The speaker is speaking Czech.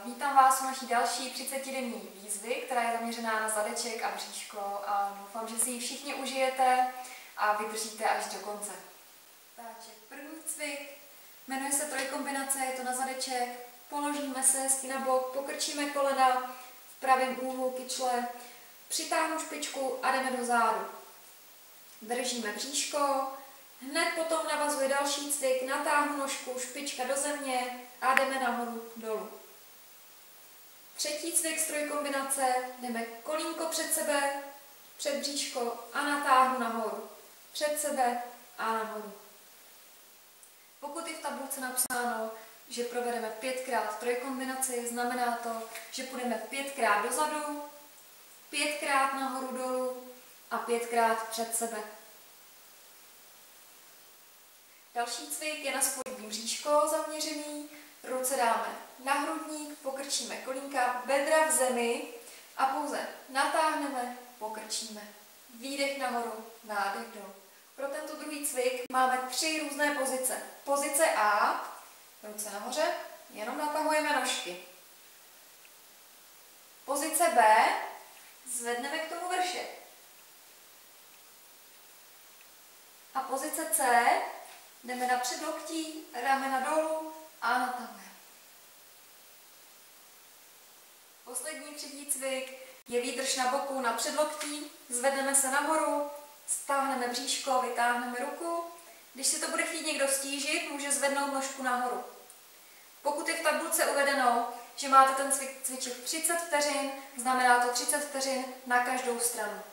Vítám vás u naší další 30denní výzvy, která je zaměřená na zadeček a bříško a doufám, že si ji všichni užijete a vydržíte až do konce. Takže první cvik jmenuje se trojkombinace, je to na zadeček. Položíme se hezky na bok, pokrčíme kolena v pravém úhlu kyčle, přitáhnu špičku a jdeme do zádu. Držíme bříško, hned potom navazuje další cvik, natáhnu nožku, špička do země a jdeme nahoru dolů. Třetí cvik z trojkombinace, jdeme kolínko před sebe, před bříško a natáhnu nahoru. Před sebe a nahoru. Pokud je v tabulce napsáno, že provedeme 5krát trojkombinaci, znamená to, že půjdeme 5krát dozadu, 5krát nahoru dolů a 5krát před sebe. Další cvik je na spodní bříško zaměřený, ruce dáme na hrudník, pokrčíme kolínka, bedra v zemi a pouze natáhneme, pokrčíme. Výdech nahoru, nádech dolů. Pro tento druhý cvik máme 3 různé pozice. Pozice A, ruce nahoře, jenom natahujeme nožky. Pozice B, zvedneme k tomu vršek. A pozice C, jdeme na předloktí, ramena dolů a natahujeme. Poslední třetí cvik je výdrž na boku na předloktí, zvedneme se nahoru, stáhneme bříško, vytáhneme ruku. Když si to bude chtít někdo stížit, může zvednout nožku nahoru. Pokud je v tabulce uvedeno, že máte ten cvik cvičit 30 vteřin, znamená to 30 vteřin na každou stranu.